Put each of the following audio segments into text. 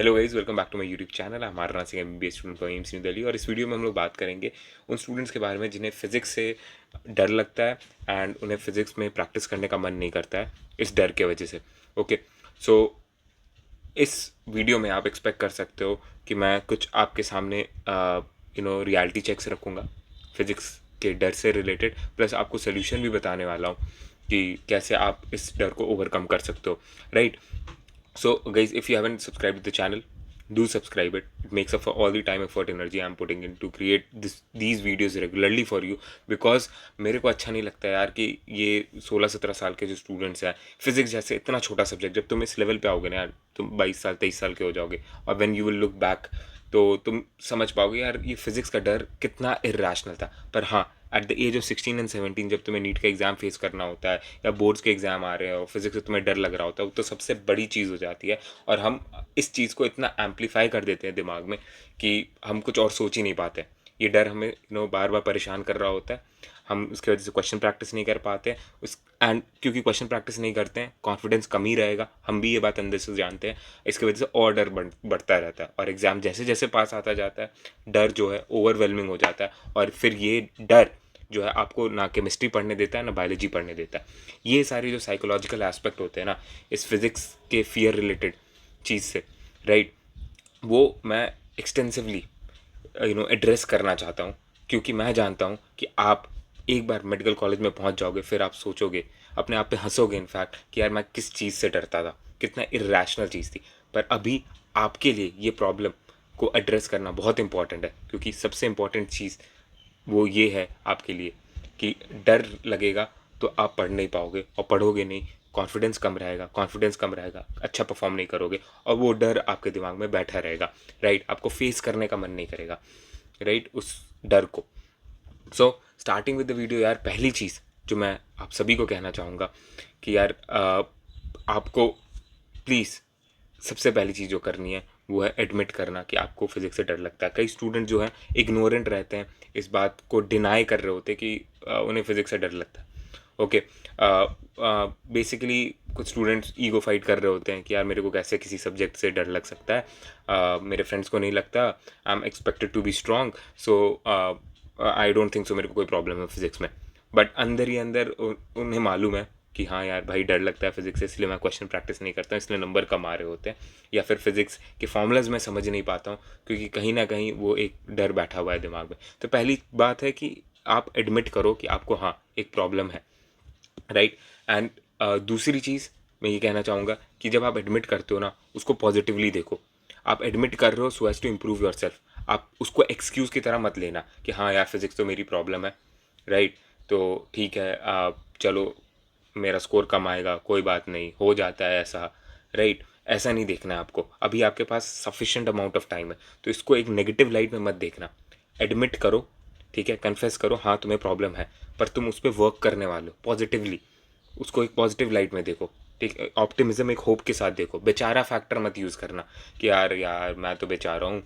Hello guys, welcome back to my YouTube channel. हमारा Nashik MBBS student from AIIMS New Delhi और इस video में हम लोग बात करेंगे उन स्टूडेंट्स के बारे में जिन्हें फिजिक्स से डर लगता है एंड उन्हें फिजिक्स में प्रैक्टिस करने का मन नहीं करता है इस डर के वजह से। ओके, सो इस वीडियो में आप एक्सपेक्ट कर सकते हो कि मैं कुछ आपके सामने रियलिटी चेक्स रखूँगा फिजिक्स के डर से रिलेटेड, प्लस आपको सोल्यूशन भी बताने वाला हूँ कि कैसे आप इस डर को ओवरकम कर सकते हो, right. So, guys, if you haven't subscribed to the channel, do subscribe it. It makes up for all the time, effort, energy I'm putting in to create these videos regularly for you. Because मेरे को अच्छा नहीं लगता यार कि ये 16-17 साल के जो स्टूडेंट्स हैं, फिजिक्स जैसे इतना छोटा सब्जेक्ट, जब तुम इस लेवल पे आओगे ना यार, तुम 22 साल 23 साल के हो जाओगे और when you will look back तो तुम समझ पाओगे यार ये फिजिक्स का डर कितना इरेशनल था। पर हाँ, at the age of 16 and 17 जब तुम्हें नीट का एग्ज़ाम फेस करना होता है या बोर्ड्स के एग्ज़ाम आ रहे हैं और फिजिक्स से तुम्हें डर लग रहा होता है, वो तो सबसे बड़ी चीज़ हो जाती है। और हम इस चीज़ को इतना एम्पलीफाई कर देते हैं दिमाग में कि हम कुछ और सोच ही नहीं पाते। ये डर हमें बार बार परेशान कर रहा होता है। हम उसकी वजह से क्वेश्चन प्रैक्टिस नहीं कर पाते उस एंड क्योंकि क्वेश्चन प्रैक्टिस नहीं करते हैं, कॉन्फिडेंस कम ही रहेगा। हम भी ये बात अंदर से जानते हैं। इसकी वजह से और डर बढ़ता रहता है और एग्ज़ाम जैसे जैसे पास आता जाता है, डर जो है ओवरवेलमिंग हो जाता है। और फिर ये डर जो है आपको ना केमिस्ट्री पढ़ने देता है ना बायोलॉजी पढ़ने देता है। ये सारे जो साइकोलॉजिकल एस्पेक्ट होते हैं ना इस फिज़िक्स के फियर रिलेटेड चीज़ से, राइट, वो मैं एक्सटेंसिवली एड्रेस करना चाहता हूँ। क्योंकि मैं जानता हूँ कि आप एक बार मेडिकल कॉलेज में पहुँच जाओगे, फिर आप सोचोगे, अपने आप पे हंसोगे इनफैक्ट कि यार मैं किस चीज़ से डरता था, कितना इरेशनल चीज़ थी। पर अभी आपके लिए ये प्रॉब्लम को एड्रेस करना बहुत इंपॉर्टेंट है, क्योंकि सबसे इम्पॉर्टेंट चीज़ वो ये है आपके लिए कि डर लगेगा तो आप पढ़ नहीं पाओगे और पढ़ोगे नहीं, कॉन्फिडेंस कम रहेगा, कॉन्फिडेंस कम रहेगा, अच्छा परफॉर्म नहीं करोगे और वो डर आपके दिमाग में बैठा रहेगा, राइट। आपको फेस करने का मन नहीं करेगा, राइट, उस डर को। So starting with the video यार, पहली चीज़ जो मैं आप सभी को कहना चाहूँगा कि यार आपको प्लीज़ सबसे पहली चीज़ जो करनी है वो है एडमिट करना कि आपको फिज़िक्स से डर लगता है। कई स्टूडेंट जो हैं इग्नोरेंट रहते हैं, इस बात को डिनाई कर रहे होते हैं कि उन्हें फिज़िक्स से डर लगता है। ओके, बेसिकली कुछ स्टूडेंट्स ईगो फाइट कर रहे होते हैं कि यार मेरे को कैसे किसी सब्जेक्ट से डर लग सकता है, मेरे फ्रेंड्स को नहीं लगता, I am expected to be strong, so I don't think so मेरे को कोई प्रॉब्लम है फिज़िक्स में। बट अंदर ही अंदर उन्हें मालूम है कि हाँ यार भाई डर लगता है फिज़िक्स से, इसलिए मैं क्वेश्चन प्रैक्टिस नहीं करता हूँ, इसलिए नंबर कम आ रहे होते हैं, या फिर फिज़िक्स के फॉर्मूलाज मैं समझ नहीं पाता हूँ क्योंकि कहीं ना कहीं वो एक डर बैठा हुआ है दिमाग में। तो पहली बात है कि आप एडमिट करो कि आपको हाँ एक प्रॉब्लम है, राइट। एंड दूसरी चीज़ मैं ये कहना चाहूँगा कि जब आप एडमिट करते हो ना, उसको पॉजिटिवली देखो। आप एडमिट कर रहे हो so as to improve yourself. आप उसको एक्सक्यूज़ की तरह मत लेना कि हाँ यार फिज़िक्स तो मेरी प्रॉब्लम है, राइट, तो ठीक है, चलो मेरा स्कोर कम आएगा, कोई बात नहीं, हो जाता है ऐसा, राइट। ऐसा नहीं देखना है आपको। अभी आपके पास सफिशेंट अमाउंट ऑफ टाइम है, तो इसको एक नेगेटिव लाइट में मत देखना। एडमिट करो, ठीक है, कन्फेस करो हाँ तुम्हें प्रॉब्लम है, पर तुम उस पर वर्क करने वाले हो पॉजिटिवली। उसको एक पॉजिटिव लाइट में देखो, ठीक है, ऑप्टिमिज्म एक होप के साथ देखो। बेचारा फैक्टर मत यूज़ करना कि यार यार मैं तो बेचारा हूँ,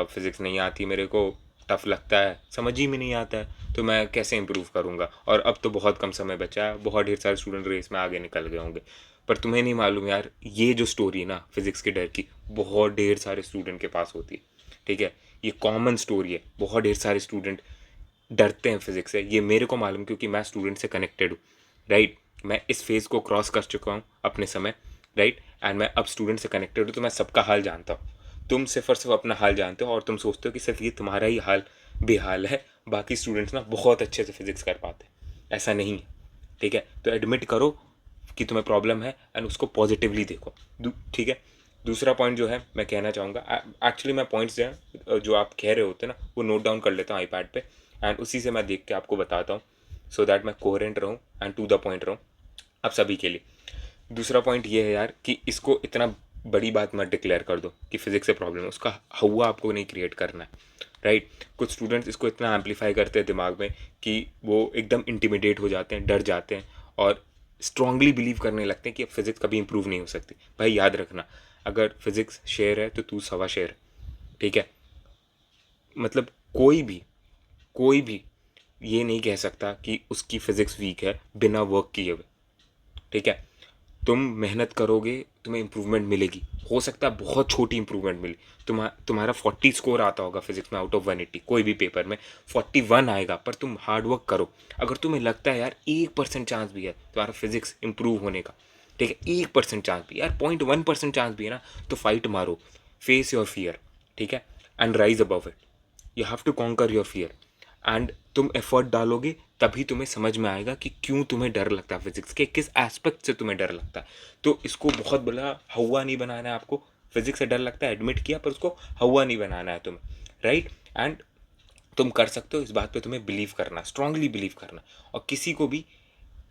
फिज़िक्स नहीं आती मेरे को, टफ लगता है, समझ ही में नहीं आता है, तो मैं कैसे इंप्रूव करूँगा, और अब तो बहुत कम समय बचा है, बहुत ढेर सारे स्टूडेंट रेस में आगे निकल गए होंगे। पर तुम्हें नहीं मालूम यार, ये जो स्टोरी है ना फिज़िक्स के डर की, बहुत ढेर सारे स्टूडेंट के पास होती है, ठीक है। ये कॉमन स्टोरी है, बहुत ढेर सारे स्टूडेंट डरते हैं फिज़िक्स से। ये मेरे को मालूम क्योंकि मैं स्टूडेंट से कनेक्टेड हूँ, राइट। मैं इस फेज़ को क्रॉस कर चुका हूँ अपने समय, राइट, एंड मैं अब स्टूडेंट से कनेक्टेड हूँ, तो मैं सबका हाल जानता हूँ। तुम सिर्फ और सिर्फ अपना हाल जानते हो और तुम सोचते हो कि सिर्फ ये तुम्हारा ही हाल बेहाल है, बाकी स्टूडेंट्स ना बहुत अच्छे से फिज़िक्स कर पाते हैं। ऐसा नहीं है, ठीक है। तो एडमिट करो कि तुम्हें प्रॉब्लम है एंड उसको पॉजिटिवली देखो, ठीक है। दूसरा पॉइंट जो है मैं कहना चाहूँगा, एक्चुअली मैं पॉइंट्स जो हैं जो आप कह रहे होते हैं ना वो नोट डाउन कर लेता हूँ आईपैड पे, एंड उसी से मैं देख के आपको बताता हूँ, सो दैट मैं कोहेरेंट रहूँ एंड टू द पॉइंट रहूँ आप सभी के लिए। दूसरा पॉइंट ये है यार कि इसको इतना बड़ी बात मत डिक्लेयर कर दो कि फिजिक्स से प्रॉब्लम है, उसका हुआ आपको नहीं क्रिएट करना है, राइट। कुछ स्टूडेंट्स इसको इतना एम्पलीफाई करते हैं दिमाग में कि वो एकदम इंटिमिडेट हो जाते हैं, डर जाते हैं और स्ट्रांगली बिलीव करने लगते हैं कि अब फिजिक्स कभी इंप्रूव नहीं हो सकती। भाई याद रखना, अगर फिजिक्स शेर है तो तू सवा शेर है, ठीक है। मतलब कोई भी ये नहीं कह सकता कि उसकी फिजिक्स वीक है बिना वर्क किए हुए, ठीक है। तुम मेहनत करोगे तुम्हें इंप्रूवमेंट मिलेगी, हो सकता है बहुत छोटी इंप्रूवमेंट मिली। तुम्हारा 40 स्कोर आता होगा फिजिक्स में आउट ऑफ 180, कोई भी पेपर में 41 आएगा, पर तुम हार्ड वर्क करो। अगर तुम्हें लगता है यार 1% चांस भी है तुम्हारा फिजिक्स इंप्रूव होने का, ठीक है, 1% चांस भी यार, 0.1% चांस भी है ना, तो फाइट मारो, फेस योर फियर, ठीक है, and rise above it. You have to conquer your fear, and तुम एफर्ट डालोगे तभी तुम्हें समझ में आएगा कि क्यों तुम्हें डर लगता है फिजिक्स के, किस एस्पेक्ट से तुम्हें डर लगता है। तो इसको बहुत बड़ा हवा नहीं बनाना है आपको। फिजिक्स से डर लगता है, एडमिट किया, पर उसको हवा नहीं बनाना है तुम्हें, राइट। एंड तुम कर सकते हो, इस बात पे तुम्हें बिलीव करना, स्ट्रांगली बिलीव करना, और किसी को भी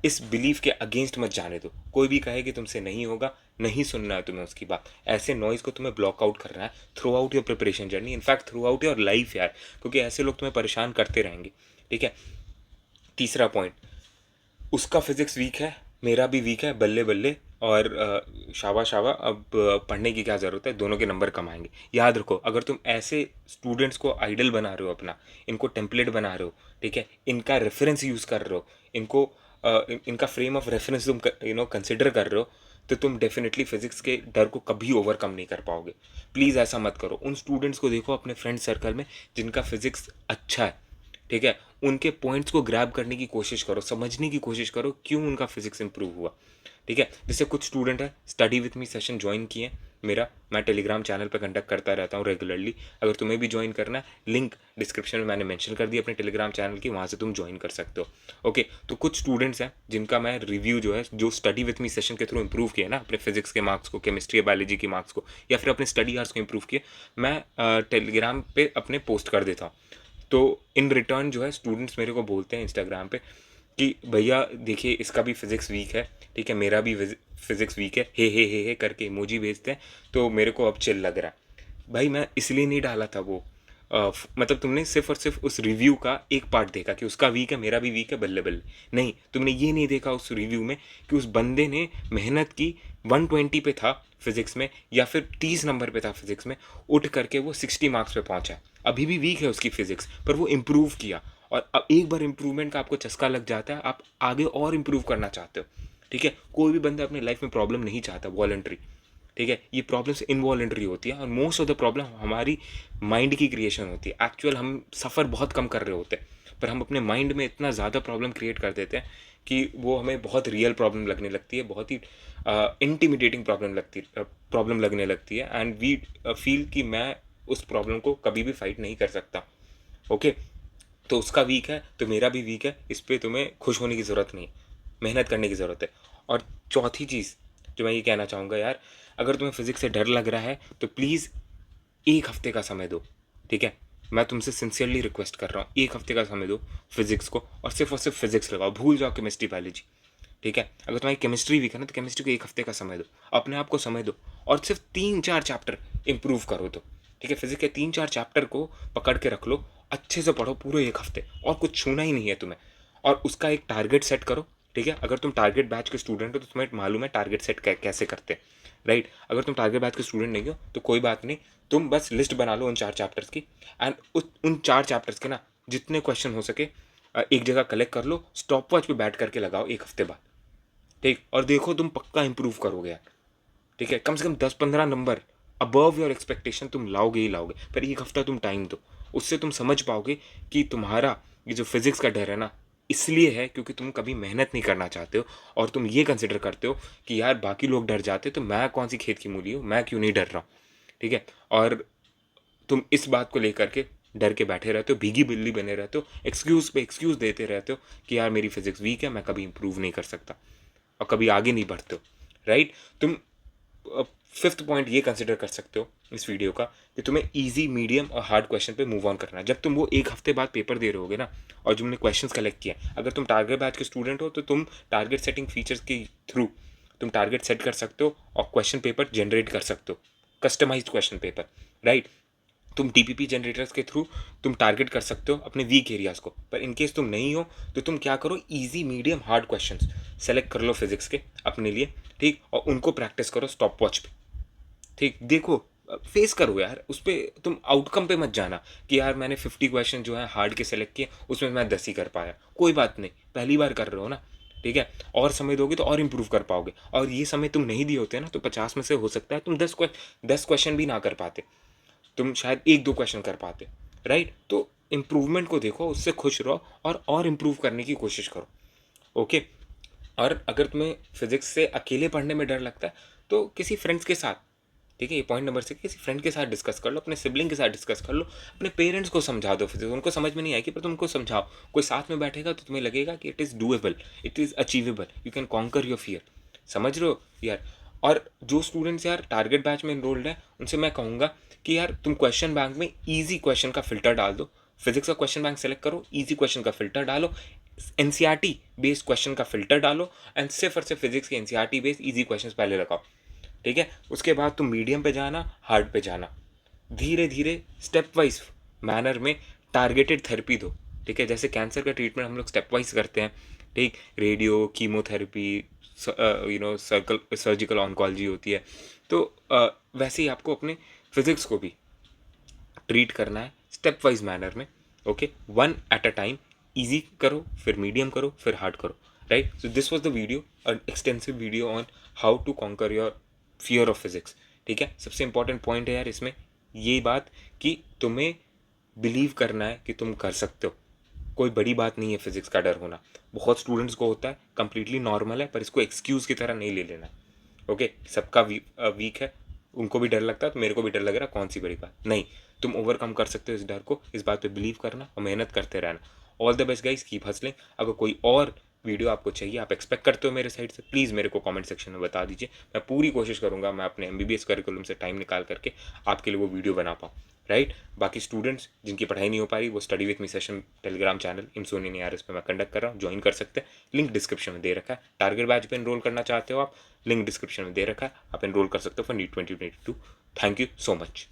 इस बिलीफ के अगेंस्ट मत जाने दो। कोई भी कहे कि तुमसे नहीं होगा, नहीं सुनना है तुम्हें उसकी बात। ऐसे नॉइज़ को तुम्हें ब्लॉक आउट करना है through out your preparation journey, in fact through out your life यार, क्योंकि ऐसे लोग तुम्हें परेशान करते रहेंगे, ठीक है। तीसरा पॉइंट, उसका फिजिक्स वीक है, मेरा भी वीक है, बल्ले बल्ले, और शाबा शाबा, अब पढ़ने की क्या ज़रूरत है, दोनों के नंबर कम आएंगे। याद रखो, अगर तुम ऐसे स्टूडेंट्स को आइडल बना रहे हो अपना, इनको टेम्पलेट बना रहे हो, ठीक है, इनका रेफरेंस यूज़ कर रहे हो, इनको इनका फ्रेम ऑफ रेफरेंस तुम कंसिडर कर रहे हो, तो तुम डेफिनेटली फिजिक्स के डर को कभी ओवरकम नहीं कर पाओगे। प्लीज़ ऐसा मत करो। उन स्टूडेंट्स को देखो अपने फ्रेंड सर्कल में जिनका फिजिक्स अच्छा है, ठीक है, उनके पॉइंट्स को ग्रैब करने की कोशिश करो, समझने की कोशिश करो क्यों उनका फिजिक्स इंप्रूव हुआ, ठीक है। जैसे कुछ स्टूडेंट है study with me session join किए मेरा, मैं टेलीग्राम चैनल पर कंडक्ट करता रहता हूँ रेगुलरली। अगर तुम्हें भी ज्वाइन करना है, लिंक डिस्क्रिप्शन में मैंने मेंशन कर दिया अपने टेलीग्राम चैनल की, वहाँ से तुम ज्वाइन कर सकते हो। ओके, तो कुछ स्टूडेंट्स हैं जिनका मैं रिव्यू जो है, जो स्टडी विथ मी सेशन के थ्रू इंप्रूव किया ना, अपने फिजिक्स के मार्क्स को, केमिस्ट्री या बायोलॉजी के मार्क्स को, या फिर अपने स्टडी आवर्स को इंप्रूव किए, मैं टेलीग्राम पे अपने पोस्ट कर देता हूँ। तो इन रिटर्न जो है स्टूडेंट्स मेरे को बोलते हैं इंस्टाग्राम पे कि भैया देखिए इसका भी फिज़िक्स वीक है, ठीक है, मेरा भी फिज़िक्स वीक है, हे करके इमोजी भेजते हैं, तो मेरे को अब चिल लग रहा है। भाई मैं इसलिए नहीं डाला था वो, मतलब तुमने सिर्फ और सिर्फ उस रिव्यू का एक पार्ट देखा कि उसका वीक है, मेरा भी वीक है, बल्ले बल्ले। नहीं, तुमने ये नहीं देखा उस रिव्यू में कि उस बंदे ने मेहनत की, 120 पे था फिजिक्स में, या फिर 30 नंबर पे था फिजिक्स में, उठ करके वो 60 मार्क्स पे पहुंचा। अभी भी वीक है उसकी फिजिक्स, पर वो इम्प्रूव किया। और अब एक बार इम्प्रूवमेंट का आपको चस्का लग जाता है, आप आगे और इम्प्रूव करना चाहते हो, ठीक है। कोई भी बंदा अपने लाइफ में प्रॉब्लम नहीं चाहता वॉलंटरी, ठीक है, ये प्रॉब्लम्स इनवॉलंटरी होती है, और मोस्ट ऑफ द प्रॉब्लम हमारी माइंड की क्रिएशन होती है। एक्चुअल हम सफ़र बहुत कम कर रहे होते हैं, पर हम अपने माइंड में इतना ज़्यादा प्रॉब्लम क्रिएट कर देते हैं कि वो हमें बहुत रियल प्रॉब्लम लगने लगती है, बहुत ही इंटिमिडेटिंग प्रॉब्लम लगने लगती है, एंड वी फील कि मैं उस प्रॉब्लम को कभी भी फाइट नहीं कर सकता। ओके, तो उसका वीक है तो मेरा भी वीक है, इस पर तुम्हें खुश होने की ज़रूरत नहीं, मेहनत करने की ज़रूरत है। और चौथी चीज़ जो मैं ये कहना चाहूँगा यार, अगर तुम्हें फिजिक्स से डर लग रहा है तो प्लीज़ 1 हफ्ते का समय दो, ठीक है। मैं तुमसे सिंसियरली रिक्वेस्ट कर रहा हूँ, 1 हफ्ते का समय दो फिजिक्स को, और सिर्फ फिजिक्स लगाओ, भूल जाओ केमिस्ट्री बायोलॉजी, ठीक है। अगर तुम्हारी केमिस्ट्री वीक है ना, तो केमिस्ट्री को 1 हफ्ते का समय दो, अपने आप को समय दो, और सिर्फ 3-4 चैप्टर इंप्रूव करो तो, ठीक है। फिजिक्स के 3-4 चैप्टर को पकड़ के रख लो, अच्छे से पढ़ो पूरे 1 हफ्ते, और कुछ छूना ही नहीं है तुम्हें, और उसका एक टारगेट सेट करो, ठीक है। अगर तुम टारगेट बैच के स्टूडेंट हो तो तुम्हें मालूम है टारगेट सेट कैसे करते हैं, राइट। अगर तुम टारगेट बैच के स्टूडेंट नहीं हो तो कोई बात नहीं, तुम बस लिस्ट बना लो उन 4 चैप्टर्स की, एंड उन 4 चैप्टर्स के ना जितने क्वेश्चन हो सके एक जगह कलेक्ट कर लो, स्टॉप वॉच पे बैठ करके लगाओ 1 हफ्ते बाद, ठीक, और देखो तुम पक्का इंप्रूव करोगे यार, ठीक है। कम से कम 10-15 नंबर अबव योर एक्सपेक्टेशन तुम लाओगे ही लाओगे, पर 1 हफ्ता तुम टाइम दो, उससे तुम समझ पाओगे कि तुम्हारा ये जो फिजिक्स का डर है ना, इसलिए है क्योंकि तुम कभी मेहनत नहीं करना चाहते हो, और तुम ये कंसिडर करते हो कि यार बाकी लोग डर जाते तो मैं कौन सी खेत की मूली हूँ, मैं क्यों नहीं डर रहा हूँ, ठीक है। और तुम इस बात को लेकर के डर के बैठे रहते हो, भीगी बिल्ली बने रहते हो, एक्सक्यूज़ पे एक्सक्यूज़ देते रहते हो कि यार मेरी फिजिक्स वीक है, मैं कभी इंप्रूव नहीं कर सकता, और कभी आगे नहीं बढ़ते हो, राइट। तुम फिफ्थ पॉइंट ये कंसिडर कर सकते हो इस वीडियो का कि तुम्हें इजी, मीडियम और हार्ड क्वेश्चन पे मूव ऑन करना है। जब तुम वो 1 हफ्ते बाद पेपर दे रहे होगे ना, और तुमने क्वेश्चंस कलेक्ट किए, अगर तुम टारगेट बैच के स्टूडेंट हो तो तुम टारगेट सेटिंग फीचर्स के थ्रू तुम टारगेट सेट कर सकते हो और क्वेश्चन पेपर जनरेट कर सकते हो, कस्टमाइज्ड क्वेश्चन पेपर, राइट। तुम टीपीपी जनरेटर्स के थ्रू तुम टारगेट कर सकते हो अपने वीक एरियाज को, पर इनकेस तुम नहीं हो तो तुम क्या करो, easy, medium, hard questions select कर लो फिजिक्स के अपने लिए, ठीक, और उनको प्रैक्टिस करो स्टॉप वॉच पे, ठीक। देखो, फेस करो यार, उस पर तुम आउटकम पे मत जाना कि यार मैंने 50 क्वेश्चन जो है हार्ड के सेलेक्ट किए, उसमें मैं 10 ही कर पाया, कोई बात नहीं, पहली बार कर रहे हो ना, ठीक है, और समय दोगे तो और इम्प्रूव कर पाओगे। और ये समय तुम नहीं दिए होते ना तो 50 में से हो सकता है तुम 10 क्वेश्चन भी ना कर पाते, तुम शायद 1-2 क्वेश्चन कर पाते, राइट। तो इम्प्रूवमेंट को देखो, उससे खुश रहो और इम्प्रूव करने की कोशिश करो। ओके। और अगर तुम्हें फिजिक्स से अकेले पढ़ने में डर लगता है तो किसी फ्रेंड्स के साथ, ठीक है, ये पॉइंट नंबर 6, किसी फ्रेंड के साथ डिस्कस कर लो, अपने सिबलिंग के साथ डिस्कस कर लो, अपने पेरेंट्स को समझा दो फिजिक्स। उनको समझ में नहीं आएगी पर तुमको समझाओ, कोई साथ में बैठेगा तो तुम्हें लगेगा कि it is doable, it is achievable, you can conquer your fear. समझ रहे हो यार। और जो स्टूडेंट्स यार टारगेट बैच में इनरोल्ड है उनसे मैं कहूँगा कि यार तुम क्वेश्चन बैंक में ईजी क्वेश्चन का फिल्टर डाल दो। फिजिक्स का क्वेश्चन बैंक सेलेक्ट करो, ईजी क्वेश्चन का फिल्टर डालो, एनसीईआरटी बेस्ड क्वेश्चन का फिल्टर डालो, एंड सिर्फ और सिर्फ फिजिक्स के एनसीईआरटी बेस्ड ईजी क्वेश्चन पहले लगाओ। ठीक है, उसके बाद तुम मीडियम पे जाना, हार्ड पे जाना, धीरे धीरे स्टेप वाइज मैनर में टारगेटेड थेरेपी दो। ठीक है, जैसे कैंसर का ट्रीटमेंट हम लोग स्टेप वाइज करते हैं, ठीक, रेडियो, कीमोथेरेपी, सर्जिकल ऑन्कोलॉजी होती है, तो वैसे ही आपको अपने फिजिक्स को भी ट्रीट करना है स्टेप वाइज मैनर में। Okay, one at a time, easy करो, फिर मीडियम करो, फिर हार्ड करो, right. So this was the video, an extensive video on how to conquer your fear of physics. ठीक है, सबसे इंपॉर्टेंट पॉइंट है यार इसमें ये बात कि तुम्हें बिलीव करना है कि तुम कर सकते हो। कोई बड़ी बात नहीं है फिजिक्स का डर होना, बहुत स्टूडेंट्स को होता है, कंप्लीटली नॉर्मल है, पर इसको एक्सक्यूज़ की तरह नहीं ले लेना। ओके, सबका वीक है, उनको भी डर लगता है तो मेरे को भी डर लग रहा है, कौन सी बड़ी बात नहीं। तुम ओवरकम कर सकते हो इस डर को, इस बात पे बिलीव करना और मेहनत करते रहना। All the best guys, keep hustling. अगर कोई और वीडियो आपको चाहिए, आप एक्सपेक्ट करते हो मेरे साइड से, प्लीज़ मेरे को कमेंट सेक्शन में बता दीजिए। मैं पूरी कोशिश करूँगा मैं अपने एमबीबीएस करिकुलम से टाइम निकाल करके आपके लिए वो वीडियो बना पाऊँ, राइट। बाकी स्टूडेंट्स जिनकी पढ़ाई नहीं हो पा रही वो study with me session Telegram channel इमसोनी नियार पे मैं कंडक्ट कर रहा हूँ, ज्वाइन कर सकते हैं, लिंक डिस्क्रिप्शन में दे रखा है। टारगेट बैच पे एनरोल करना चाहते हो आप, लिंक डिस्क्रिप्शन में दे रखा है, आप एनरोल कर सकते हो for NEET 2022। Thank you so much.